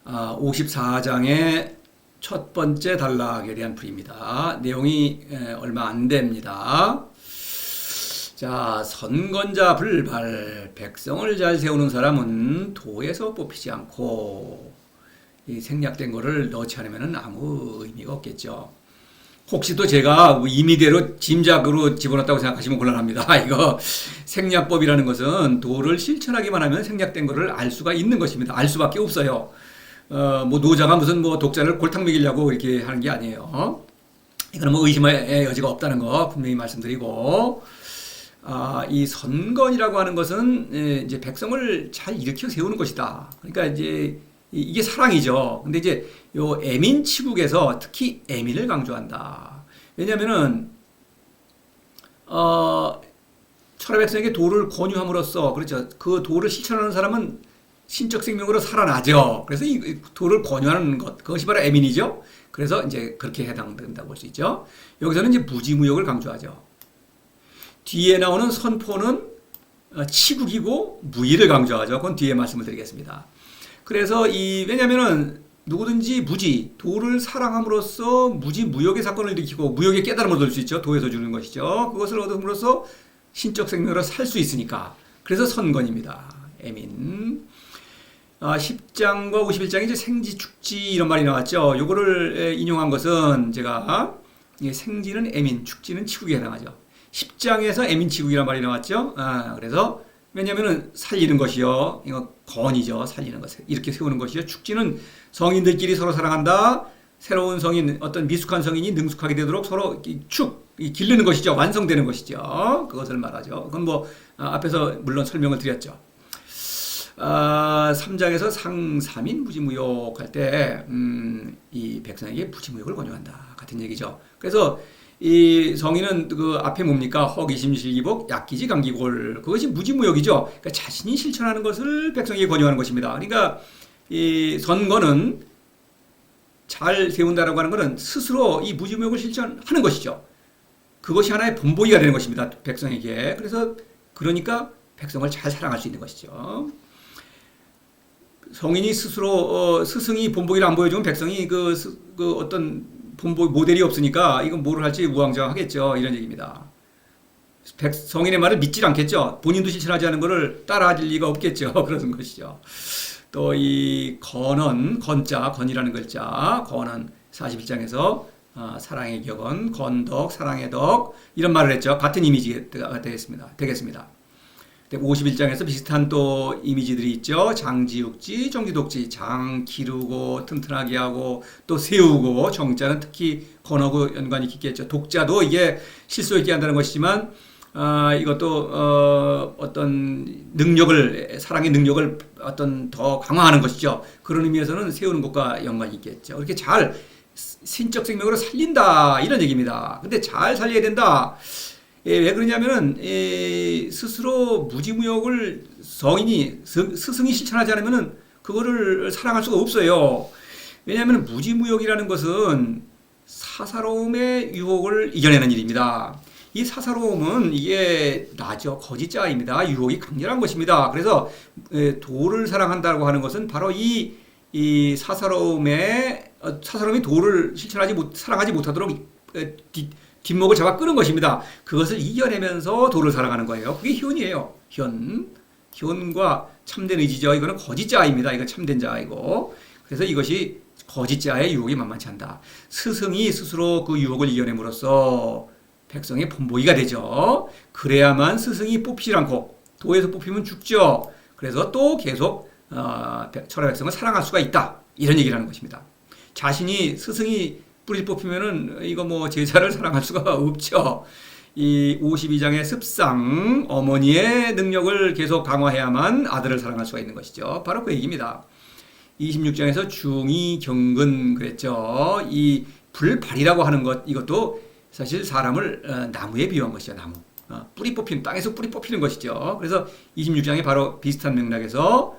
54장의 첫 번째 단락에 대한 풀이입니다. 내용이 얼마 안 됩니다. 자, 선건자 불발, 백성을 잘 세우는 사람은 도에서 뽑히지 않고, 이 생략된 거를 넣지 않으면 아무 의미가 없겠죠. 혹시 또 제가 임의대로 짐작으로 집어넣었다고 생각하시면 곤란합니다. 이거 생략법이라는 것은 도를 실천하기만 하면 생략된 거를 알 수가 있는 것입니다. 알 수밖에 없어요. 뭐 노자가 무슨 뭐 독자를 골탕 먹이려고 이렇게 하는 게 아니에요. 이거는 뭐 의심의 여지가 없다는 거 분명히 말씀드리고, 이 선건이라고 하는 것은 이제 백성을 잘 일으켜 세우는 것이다. 그러니까 이제 이게 사랑이죠. 근데 이제 요 애민치국에서 특히 애민을 강조한다. 왜냐면은 천하 백성에게 도를 권유함으로써, 그렇죠, 그 도를 실천하는 사람은 신적 생명으로 살아나죠. 그래서 이 도를 권유하는 것, 그것이 바로 애민이죠. 그래서 이제 그렇게 해당된다고 볼 수 있죠. 여기서는 이제 무지무역을 강조하죠. 뒤에 나오는 선포는 치국이고 무의를 강조하죠. 그건 뒤에 말씀을 드리겠습니다. 그래서 왜냐면은 누구든지 도를 사랑함으로써 무지무역의 사건을 일으키고 무역의 깨달음을 얻을 수 있죠. 도에서 주는 것이죠. 그것을 얻음으로써 신적 생명으로 살 수 있으니까. 그래서 선건입니다. 애민. 10장과 51장에 이제 생지, 축지 이런 말이 나왔죠. 요거를 인용한 것은 제가 생지는 애민, 축지는 치국에 해당하죠. 10장에서 애민 치국이란 말이 나왔죠. 그래서 왜냐면은 살리는 것이요. 이거 건이죠. 살리는 것. 이렇게 세우는 것이요. 축지는 성인들끼리 서로 사랑한다. 새로운 성인, 어떤 미숙한 성인이 능숙하게 되도록 서로 기르는 것이죠. 완성되는 것이죠. 그것을 말하죠. 그건 뭐 앞에서 물론 설명을 드렸죠. 3장에서 상삼인 무지무역 할 때, 이 백성에게 무지무역을 권유한다. 같은 얘기죠. 그래서 이 성인은 그 앞에 뭡니까? 허기심실기복, 약기지 감기골. 그것이 무지무역이죠. 그러니까 자신이 실천하는 것을 백성에게 권유하는 것입니다. 그러니까 이 선거는 잘 세운다라고 하는 것은 스스로 이 무지무역을 실천하는 것이죠. 그것이 하나의 본보기가 되는 것입니다. 백성에게. 그러니까 백성을 잘 사랑할 수 있는 것이죠. 성인이 스스로 스승이 본보기를 안 보여주면 백성이 그 어떤 본보기 모델이 없으니까 이건 뭐를 할지 우왕좌왕하겠죠. 이런 얘기입니다. 성인의 말을 믿질 않겠죠. 본인도 실천하지 않은 것을 따라할 리가 없겠죠. 그런 것이죠. 또 이 건이라는 글자, 건은 41장에서 사랑의 격언, 건덕, 사랑의 덕 이런 말을 했죠. 같은 이미지가 되겠습니다. 51장에서 비슷한 또 이미지들이 있죠. 장지육지, 정지독지. 장 기르고 튼튼하게 하고 또 세우고, 정자는 특히 건하고 연관이 깊겠죠. 독자도 이게 실소 있게 한다는 것이지만 이것도 어떤 사랑의 능력을 어떤 더 강화하는 것이죠. 그런 의미에서는 세우는 것과 연관이 있겠죠. 그렇게 잘 신적 생명으로 살린다 이런 얘기입니다. 근데 잘 살려야 된다. 왜 그러냐면은 스스로 무지무역을 스승이 실천하지 않으면은 그거를 사랑할 수가 없어요. 왜냐하면 무지무역이라는 것은 사사로움의 유혹을 이겨내는 일입니다. 이 사사로움은 이게 나죠. 거짓자입니다. 유혹이 강렬한 것입니다. 그래서 도를 사랑한다고 하는 것은 바로 이 사사로움이 도를 사랑하지 못하도록 뒷목을 잡아 끄는 것입니다. 그것을 이겨내면서 도를 살아가는 거예요. 그게 희원이에요. 희원과 참된 의지죠. 이거는 거짓자입니다. 이건 참된 자이고. 그래서 이것이 거짓자의 유혹이 만만치 않다. 스승이 스스로 그 유혹을 이겨냄으로써 백성의 본보기가 되죠. 그래야만 스승이 뽑히지 않고, 도에서 뽑히면 죽죠. 그래서 또 계속 천하 백성을 사랑할 수가 있다. 이런 얘기를 하는 것입니다. 스승이 뿌리 뽑히면은 이거 뭐 제자를 사랑할 수가 없죠. 이 52장의 습상, 어머니의 능력을 계속 강화해야만 아들을 사랑할 수가 있는 것이죠. 바로 그 얘기입니다. 26장에서 중이 경근 그랬죠. 이 불발이라고 하는 것, 이것도 사실 사람을 나무에 비유한 것이죠. 나무. 땅에서 뿌리 뽑히는 것이죠. 그래서 26장에 바로 비슷한 맥락에서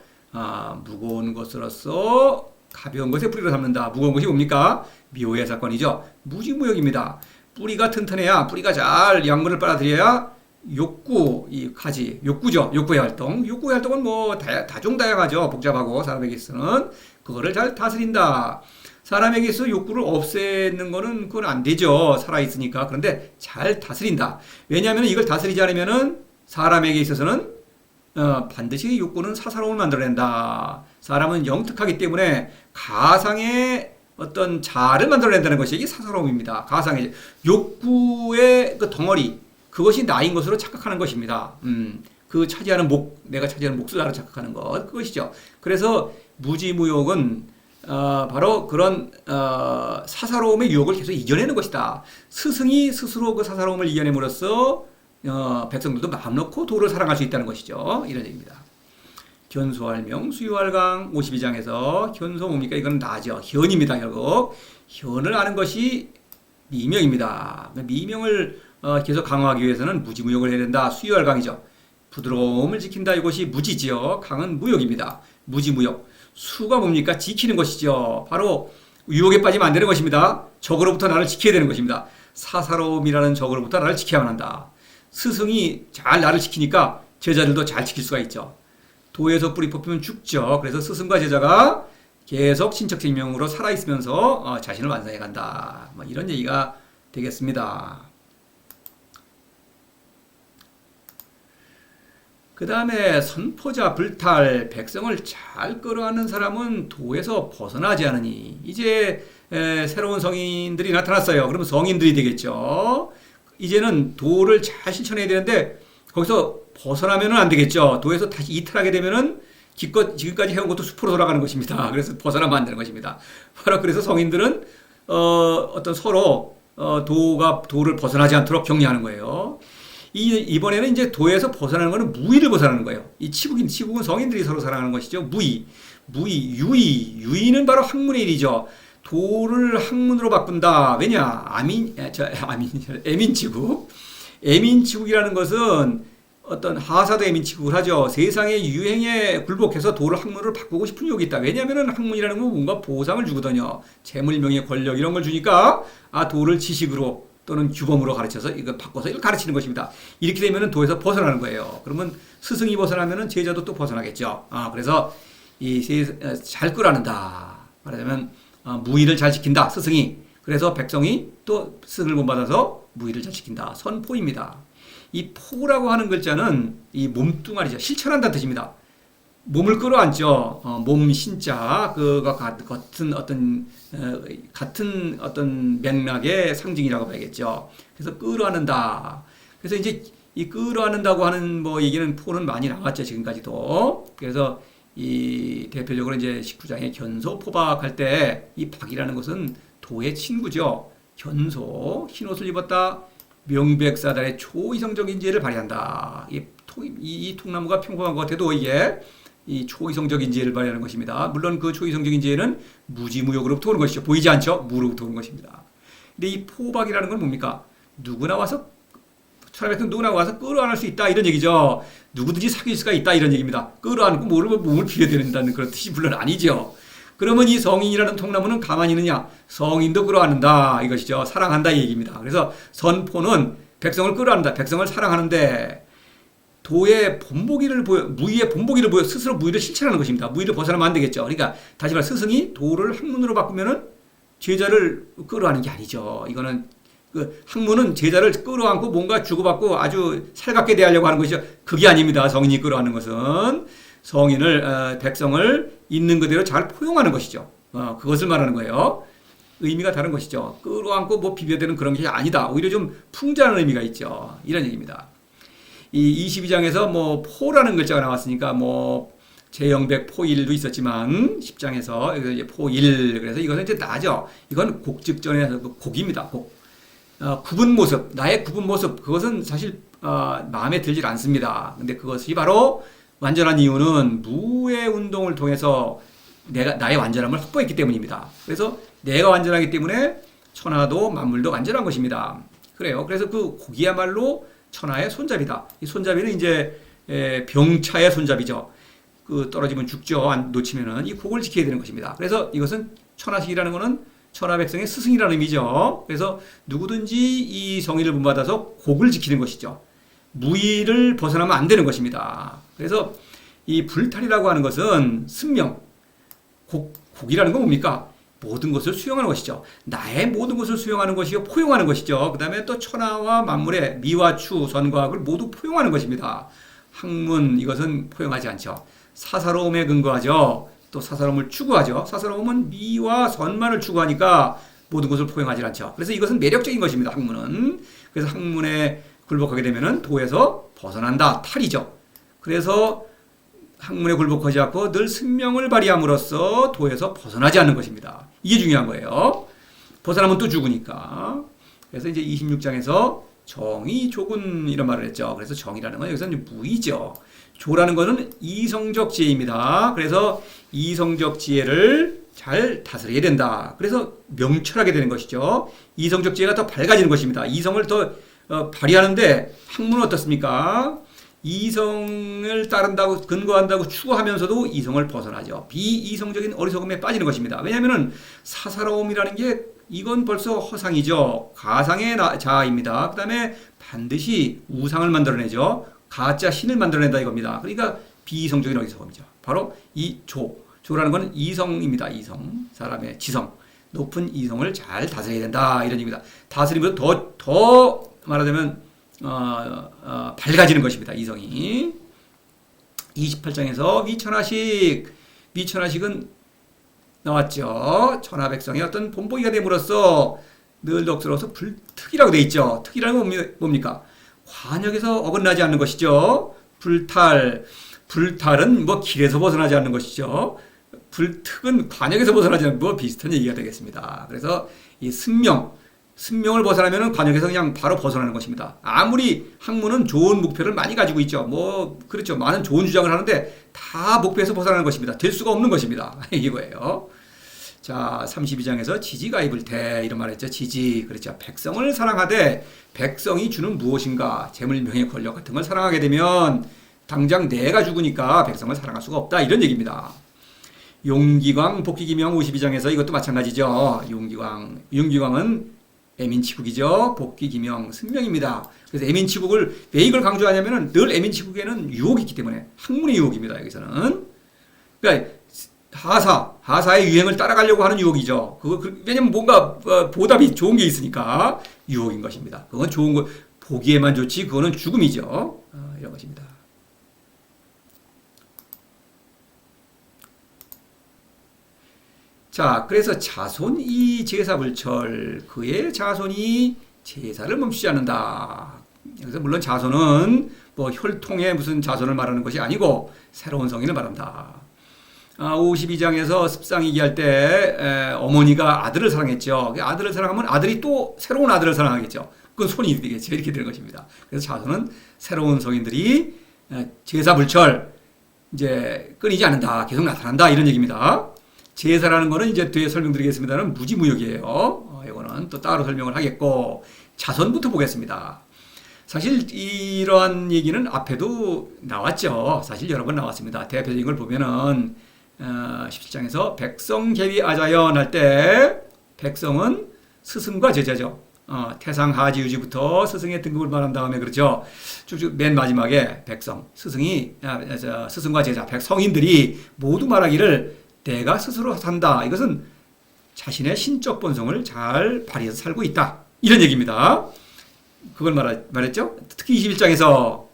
무거운 것으로서 가벼운 것에 뿌리를 삼는다. 무거운 것이 뭡니까? 미호의 사건이죠. 무지무역입니다. 뿌리가 튼튼해야, 뿌리가 잘 양분을 빨아들여야 욕구, 이 가지, 욕구죠. 욕구의 활동. 욕구의 활동은 뭐 다종다양하죠. 복잡하고 사람에게 있어서는 그거를 잘 다스린다. 사람에게 있어 욕구를 없애는 거는 그건 안 되죠. 살아 있으니까. 그런데 잘 다스린다. 왜냐하면 이걸 다스리지 않으면은 사람에게 있어서는 반드시 욕구는 사사로움을 만들어낸다. 사람은 영특하기 때문에 가상의 어떤 자아를 만들어낸다는 것이 이게 사사로움입니다. 가상의 욕구의 그 덩어리, 그것이 나인 것으로 착각하는 것입니다. 그 차지하는 내가 차지하는 몫을 나로 착각하는 것, 그것이죠. 그래서 무지무욕은 바로 그런 사사로움의 유혹을 계속 이겨내는 것이다. 스승이 스스로 그 사사로움을 이겨냄으로써 백성들도 마음 놓고 도를 사랑할 수 있다는 것이죠. 이런 얘기입니다. 견소할명 수유할강 52장에서 견소 뭡니까? 이건 나죠. 현입니다. 결국 현을 아는 것이 미명입니다. 미명을 계속 강화하기 위해서는 무지무욕을 해야 된다. 수유할강이죠. 부드러움을 지킨다. 이것이 무지지요. 강은 무욕입니다. 무지무욕. 수가 뭡니까? 지키는 것이죠. 바로 유혹에 빠지면 안 되는 것입니다. 적으로부터 나를 지켜야 되는 것입니다. 사사로움이라는 적으로부터 나를 지켜야만 한다. 스승이 잘 나를 지키니까 제자들도 잘 지킬 수가 있죠. 도에서 뿌리 뽑히면 죽죠. 그래서 스승과 제자가 계속 친척생명으로 살아있으면서 자신을 완성해 간다. 뭐 이런 얘기가 되겠습니다. 그 다음에 선포자 불탈, 백성을 잘 끌어안는 사람은 도에서 벗어나지 않으니. 이제 새로운 성인들이 나타났어요. 그러면 성인들이 되겠죠. 이제는 도를 잘 실천해야 되는데 거기서 벗어나면은 안 되겠죠. 도에서 다시 이탈하게 되면은 지금까지 해온 것도 숲으로 돌아가는 것입니다. 그래서 벗어나면 안 되는 것입니다. 바로 그래서 성인들은 어떤 서로 도를 벗어나지 않도록 격려하는 거예요. 이번에는 이제 도에서 벗어나는 거는 무의를 벗어나는 거예요. 이 치국은 성인들이 서로 사랑하는 것이죠. 무의, 유의는 바로 학문의 일이죠. 도를 학문으로 바꾼다. 왜냐? 애민치국. 애민치국이라는 것은 어떤 하사도 애민치국을 하죠. 세상의 유행에 굴복해서 도를 학문으로 바꾸고 싶은 욕이 있다. 왜냐하면 학문이라는 건 뭔가 보상을 주거든요. 재물, 명예, 권력 이런 걸 주니까 도를 지식으로 또는 규범으로 가르쳐서 이거 바꿔서 이걸 가르치는 것입니다. 이렇게 되면은 도에서 벗어나는 거예요. 그러면 스승이 벗어나면은 제자도 또 벗어나겠죠. 그래서 잘 끌어안는다. 말하자면 무의를 잘 지킨다. 스승이. 그래서 백성이 또 스승을 본받아서 무의를 잘 지킨다. 선포입니다. 이 포라고 하는 글자는 이 몸뚱아리죠. 실천한다는 뜻입니다. 몸을 끌어안죠. 몸 신자 그가 같은 어떤 맥락의 상징이라고 봐야겠죠. 그래서 끌어안는다. 그래서 이제 이 끌어안는다고 하는 뭐 얘기는 포는 많이 나왔죠. 지금까지도. 그래서 이 대표적으로 이제 19장에 견소 포박할 때 이 박이라는 것은 도의 친구죠. 견소 흰옷을 입었다. 명백사달의 초이성적인 지혜를 발휘한다. 이 통나무가 평범한 것 같아도 이게 이 초이성적인 지혜를 발휘하는 것입니다. 물론 그 초이성적인 지혜는 무지무욕으로부터 오는 것이죠. 보이지 않죠? 무로부터 오는 것입니다. 근데 이 포박이라는 건 뭡니까? 누구나 와서 끌어안을 수 있다 이런 얘기죠. 누구든지 사귈 수가 있다 이런 얘기입니다. 끌어안고 몸을 비벼대는다는 그런 뜻이 물론 아니죠. 그러면 이 성인이라는 통나무는 가만히 있느냐? 성인도 끌어안는다 이것이죠. 사랑한다 이 얘기입니다. 그래서 선포는 백성을 끌어안는다. 백성을 사랑하는데 도의 본보기를 무의의 본보기를 보여 스스로 무의를 실천하는 것입니다. 무의를 벗어나면 안 되겠죠. 그러니까 다시 말해 스승이 도를 학문으로 바꾸면은 제자를 끌어안는 게 아니죠. 이거는 그 학문은 제자를 끌어안고 뭔가 주고받고 아주 살갑게 대하려고 하는 것이죠. 그게 아닙니다. 성인이 끌어안는 것은 백성을 있는 그대로 잘 포용하는 것이죠. 그것을 말하는 거예요. 의미가 다른 것이죠. 끌어안고 뭐 비벼대는 그런 게 아니다. 오히려 좀 풍자하는 의미가 있죠. 이런 얘기입니다. 이 22장에서 뭐 포라는 글자가 나왔으니까 뭐 제영백 포일도 있었지만 10장에서 이제 포일 그래서 이것은 이제 나죠. 이건 곡직전에서 곡입니다. 곡. 굽은 모습, 나의 굽은 모습 그것은 사실 마음에 들질 않습니다. 근데 그것이 바로 완전한 이유는 무의 운동을 통해서 나의 완전함을 확보했기 때문입니다. 그래서 내가 완전하기 때문에 천하도 만물도 완전한 것입니다. 그래요. 그래서 그 곡이야말로 천하의 손잡이다. 이 손잡이는 이제 병차의 손잡이죠. 그 떨어지면 죽죠. 안 놓치면은 이 곡을 지켜야 되는 것입니다. 그래서 이것은 천하식이라는 것은 천하 백성의 스승이라는 의미죠. 그래서 누구든지 이 성의를 본받아서 곡을 지키는 것이죠. 무의를 벗어나면 안 되는 것입니다. 그래서 이 불탈이라고 하는 것은 승명, 곡이라는 건 뭡니까? 모든 것을 수용하는 것이죠. 나의 모든 것을 수용하는 것이요, 포용하는 것이죠. 그 다음에 또 천하와 만물의 미와 추, 선과 악을 모두 포용하는 것입니다. 학문, 이것은 포용하지 않죠. 사사로움에 근거하죠. 또 사사로움을 추구하죠. 사사로움은 미와 선만을 추구하니까 모든 것을 포용하지 않죠. 그래서 이것은 매력적인 것입니다. 학문은. 그래서 학문에 굴복하게 되면은 도에서 벗어난다. 탈이죠. 그래서 학문에 굴복하지 않고 늘 승명을 발휘함으로써 도에서 벗어나지 않는 것입니다. 이게 중요한 거예요. 벗어나면 또 죽으니까. 그래서 이제 26장에서 정의 조군 이런 말을 했죠. 그래서 정의라는 건 여기서는 무의죠. 조라는 것은 이성적 지혜입니다. 그래서 이성적 지혜를 잘 다스려야 된다. 그래서 명철하게 되는 것이죠. 이성적 지혜가 더 밝아지는 것입니다. 이성을 더 발휘하는데 학문은 어떻습니까? 이성을 따른다고 근거한다고 추구하면서도 이성을 벗어나죠. 비이성적인 어리석음에 빠지는 것입니다. 왜냐하면 사사로움이라는 게 이건 벌써 허상이죠. 가상의 자아입니다. 그 다음에 반드시 우상을 만들어내죠. 가짜 신을 만들어낸다 이겁니다. 그러니까 비이성적인 어리석음이죠. 바로 이 조라는 것은 이성입니다. 이성, 사람의 지성, 높은 이성을 잘 다스려야 된다 이런 얘기입니다. 다스리면 더 말하자면 밝아지는 것입니다. 이성이. 28장에서 위천하식은 나왔죠. 천하백성의 어떤 본보기가 됨으로써 늘 덕스러워서 불특이라고 되어 있죠. 특이라는 건 뭡니까? 관역에서 어긋나지 않는 것이죠. 불탈은 뭐 길에서 벗어나지 않는 것이죠. 불특은 관역에서 벗어나지 않는 뭐 비슷한 얘기가 되겠습니다. 그래서 이 승명을 벗어나면 관역에서 그냥 바로 벗어나는 것입니다. 아무리 학문은 좋은 목표를 많이 가지고 있죠. 뭐 그렇죠. 많은 좋은 주장을 하는데 다 목표에서 벗어나는 것입니다. 될 수가 없는 것입니다. 이거예요. 자, 32장에서 지지가 입을 때 이런 말 했죠. 지지. 그렇죠. 백성을 사랑하되 백성이 주는 무엇인가? 재물, 명예, 권력 같은 걸 사랑하게 되면 당장 내가 죽으니까 백성을 사랑할 수가 없다. 이런 얘기입니다. 용기광, 복귀기명 52장에서 이것도 마찬가지죠. 용기광은 애민치국이죠. 복귀기명, 승명입니다. 그래서 애민치국을 왜 이걸 강조하냐면은 늘 애민치국에는 유혹이 있기 때문에 학문의 유혹입니다. 여기서는. 그러니까 하사의 유행을 따라가려고 하는 유혹이죠. 왜냐면 뭔가 보답이 좋은 게 있으니까 유혹인 것입니다. 그건 좋은 거 보기에만 좋지 그거는 죽음이죠. 이런 것입니다. 자, 그래서 자손이 제사불철 그의 자손이 제사를 멈추지 않는다. 여기서 물론 자손은 뭐 혈통의 무슨 자손을 말하는 것이 아니고 새로운 성인을 말한다. 52장에서 습상 얘기할 때 어머니가 아들을 사랑했죠. 아들을 사랑하면 아들이 또 새로운 아들을 사랑하겠죠. 그건 손이 되겠죠. 이렇게 되는 것입니다. 그래서 자손은 새로운 성인들이 제사불철 이제 끊이지 않는다. 계속 나타난다. 이런 얘기입니다. 제사라는 거는 이제 뒤에 설명드리겠습니다는 무지무역이에요. 이거는 또 따로 설명을 하겠고 자손부터 보겠습니다. 사실 이러한 얘기는 앞에도 나왔죠. 사실 여러 번 나왔습니다. 대표적인 걸 보면은 17장에서 백성 계위 아자연 할 때 백성은 스승과 제자죠. 태상하지유지부터 스승의 등급을 말한 다음에 그렇죠. 쭉쭉 맨 마지막에 백성, 스승과 제자, 성인들이 모두 말하기를 내가 스스로 산다. 이것은 자신의 신적 본성을 잘 발휘해서 살고 있다. 이런 얘기입니다. 그걸 말했죠. 특히 21장에서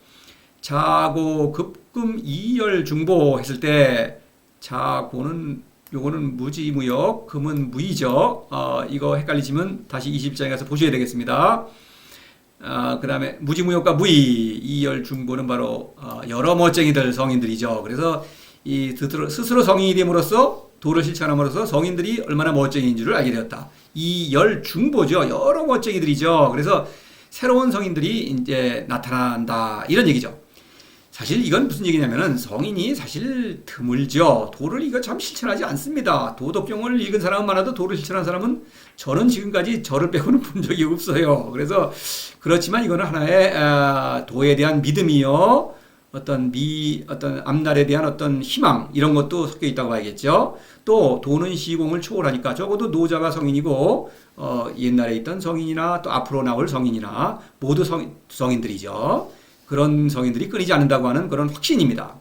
자고 급금 이열 중보 했을 때 자고는 요거는 무지무역, 금은 무의죠. 이거 헷갈리시면 다시 22장에 가서 보셔야 되겠습니다. 그 다음에 무지무역과 무의, 이열 중보는 바로 여러 멋쟁이들 성인들이죠. 그래서 이 스스로 성인이 됨으로써 도를 실천함으로써 성인들이 얼마나 멋쟁이인 줄을 알게 되었다. 이 열 중보죠. 여러 멋쟁이들이죠. 그래서 새로운 성인들이 이제 나타난다. 이런 얘기죠. 사실 이건 무슨 얘기냐면은 성인이 사실 드물죠. 도를 이거 참 실천하지 않습니다. 도덕경을 읽은 사람은 많아도 도를 실천한 사람은 저는 지금까지 저를 빼고는 본 적이 없어요. 그래서 그렇지만 이거는 하나의 도에 대한 믿음이요. 어떤 앞날에 대한 어떤 희망 이런 것도 섞여 있다고 봐야겠죠. 또 도는 시공을 초월하니까 적어도 노자가 성인이고 옛날에 있던 성인이나 또 앞으로 나올 성인이나 모두 성인들이죠. 그런 성인들이 끊이지 않는다고 하는 그런 확신입니다.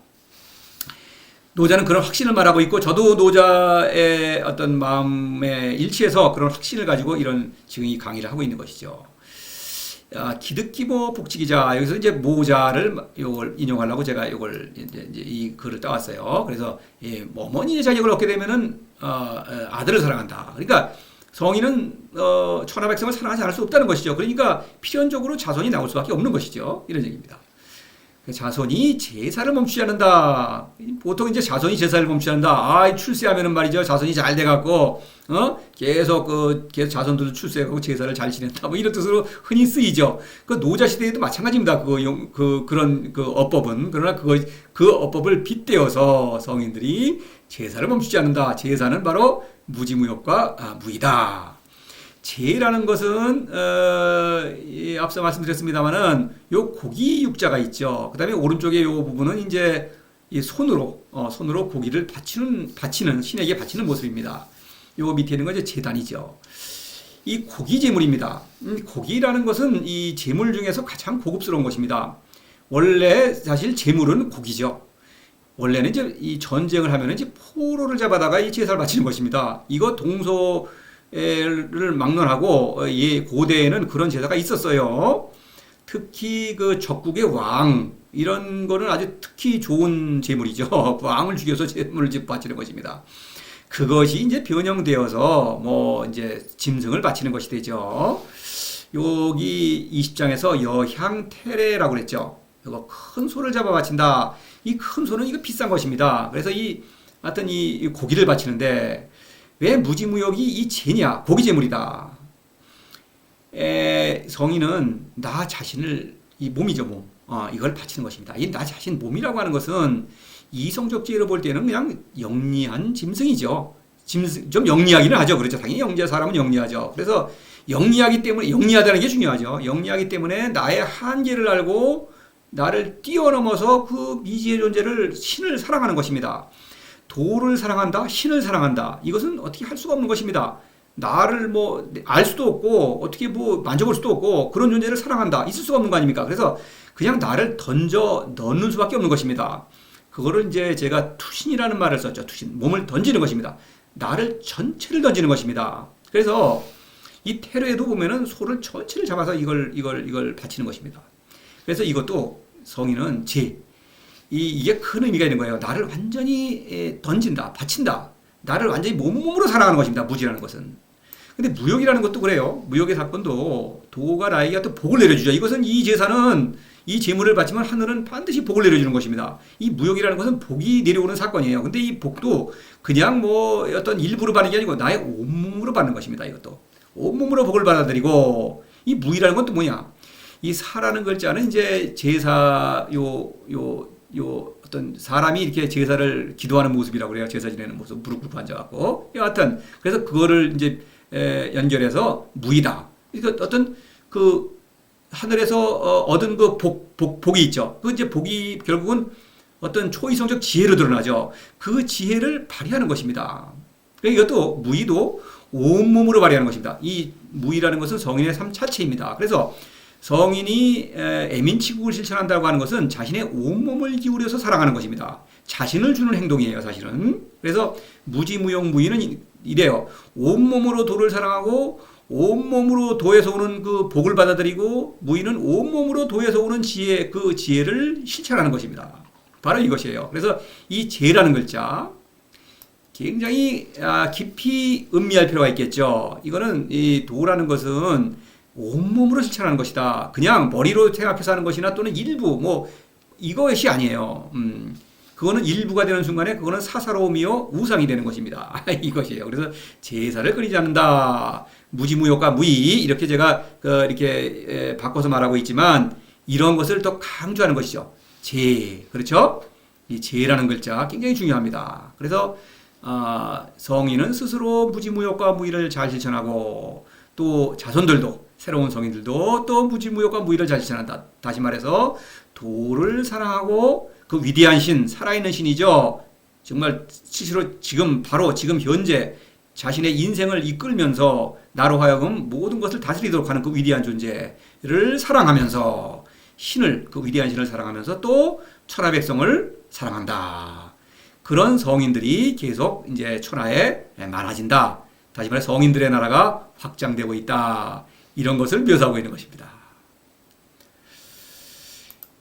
노자는 그런 확신을 말하고 있고 저도 노자의 어떤 마음에 일치해서 그런 확신을 가지고 이런 지금 이 강의를 하고 있는 것이죠. 기득기보 복지기자 여기서 이제 모자를 요걸 인용하려고 제가 요걸 이제 이 글을 따왔어요. 그래서 어머니의 자격을 얻게 되면은 아들을 사랑한다. 그러니까 성인은 천하백성을 사랑하지 않을 수 없다는 것이죠. 그러니까 필연적으로 자손이 나올 수밖에 없는 것이죠. 이런 얘기입니다. 자손이 제사를 멈추지 않는다. 보통 이제 자손이 제사를 멈추지 않는다. 출세하면은 말이죠. 자손이 잘 돼갖고, 계속 계속 자손들도 출세하고 제사를 잘 지낸다. 뭐 이런 뜻으로 흔히 쓰이죠. 그 노자 시대에도 마찬가지입니다. 그런 어법은. 그러나 그 어법을 빗대어서 성인들이 제사를 멈추지 않는다. 제사는 바로 무지무욕과 무이다. 제라는 것은 앞서 말씀드렸습니다만은 요 고기 육자가 있죠. 그다음에 오른쪽에 요 부분은 이제 이 손으로 고기를 바치는 신에게 바치는 모습입니다. 요 밑에 있는 건 이제 제단이죠. 이 고기 제물입니다. 고기라는 것은 이 제물 중에서 가장 고급스러운 것입니다. 원래 사실 제물은 고기죠. 원래는 이제 이 전쟁을 하면은 이제 포로를 잡아다가 이 제사를 바치는 것입니다. 이거 동서를 막론하고 고대에는 그런 제사가 있었어요. 특히 그 적국의 왕 이런 거는 아주 특히 좋은 제물이죠. 왕을 죽여서 제물을 바치는 것입니다. 그것이 이제 변형되어서 뭐 이제 짐승을 바치는 것이 되죠. 여기 20장에서 여향태례라고 그랬죠. 이거 큰 소를 잡아 바친다. 이 큰 소는 이거 비싼 것입니다. 그래서 하여튼 이 고기를 바치는데 왜 무지무욕이 이 제냐? 고기 제물이다. 성인은 나 자신을 이 몸이죠, 몸. 이걸 바치는 것입니다. 이 나 자신 몸이라고 하는 것은 이성적지로 볼 때는 그냥 영리한 짐승이죠. 좀 영리하기는 하죠. 그렇죠. 당연히 사람은 영리하죠. 그래서 영리하기 때문에 영리하다는 게 중요하죠. 영리하기 때문에 나의 한계를 알고 나를 뛰어넘어서 그 미지의 존재를 신을 사랑하는 것입니다. 도를 사랑한다, 신을 사랑한다. 이것은 어떻게 할 수가 없는 것입니다. 나를 뭐 알 수도 없고 어떻게 뭐 만져볼 수도 없고 그런 존재를 사랑한다. 있을 수가 없는 거 아닙니까? 그래서 그냥 나를 던져 넣는 수밖에 없는 것입니다. 그거를 이제 제가 투신이라는 말을 썼죠. 투신, 몸을 던지는 것입니다. 나를 전체를 던지는 것입니다. 그래서 이 테러에도 보면은 소를 전체를 잡아서 이걸 바치는 것입니다. 그래서 이것도 성인은 이게 큰 의미가 있는 거예요. 나를 완전히 던진다, 바친다. 나를 완전히 몸으로 사랑하는 것입니다. 무지라는 것은. 근데 무욕이라는 것도 그래요. 무욕의 사건도 도가 나에게 어떤 복을 내려주죠. 이것은 이 제사는 이 제물을 바치면 하늘은 반드시 복을 내려주는 것입니다. 이 무욕이라는 것은 복이 내려오는 사건이에요. 근데 이 복도 그냥 뭐 어떤 일부로 받는 게 아니고 나의 온몸으로 받는 것입니다. 이것도. 온몸으로 복을 받아들이고 이 무이라는 건 또 뭐냐? 이 사라는 글자는 이제 제사 어떤 사람이 이렇게 제사를 기도하는 모습이라고 그래요. 제사 지내는 모습, 무릎 꿇고 앉아갖고. 여하튼 그래서 그거를 이제 연결해서 무이다. 그러니까 어떤 그 하늘에서 얻은 그 복이 있죠. 그 이제 복이 결국은 어떤 초이성적 지혜로 드러나죠. 그 지혜를 발휘하는 것입니다. 그러니까 이것도 무이도 온몸으로 발휘하는 것입니다. 이 무이라는 것은 성인의 삶 자체입니다. 그래서 성인이 애민치국을 실천한다고 하는 것은 자신의 온몸을 기울여서 사랑하는 것입니다. 자신을 주는 행동이에요, 사실은. 그래서 무지무욕 무이는 이래요. 온몸으로 도를 사랑하고 온몸으로 도에서 오는 그 복을 받아들이고 무이는 온몸으로 도에서 오는 지혜, 그 지혜를 실천하는 것입니다. 바로 이것이에요. 그래서 이 제라는 글자 굉장히 깊이 음미할 필요가 있겠죠. 이거는 이 도라는 것은 온몸으로 실천하는 것이다. 그냥 머리로 생각해서 하는 것이나 또는 일부 뭐 이것이 아니에요. 그거는 일부가 되는 순간에 그거는 사사로움이요 우상이 되는 것입니다. 이것이에요. 그래서 제사를 끊이지 않는다. 무지무욕과 무이 이렇게 제가 이렇게 바꿔서 말하고 있지만 이런 것을 더 강조하는 것이죠. 그렇죠? 이 제라는 글자 굉장히 중요합니다. 그래서 성인은 스스로 무지무욕과 무이를 잘 실천하고 또 자손들도 새로운 성인들도 또 무지무욕과 무이를 잘 실천한다. 다시 말해서 도를 사랑하고 그 위대한 신, 살아있는 신이죠. 정말 스스로 지금 현재 자신의 인생을 이끌면서 나로 하여금 모든 것을 다스리도록 하는 그 위대한 존재를 사랑하면서 신을 그 위대한 신을 사랑하면서 또 천하 백성을 사랑한다. 그런 성인들이 계속 이제 천하에 많아진다. 다시 말해 성인들의 나라가 확장되고 있다. 이런 것을 묘사하고 있는 것입니다.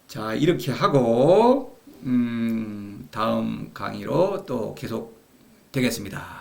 자, 이렇게 하고 다음 강의로 또 계속 되겠습니다.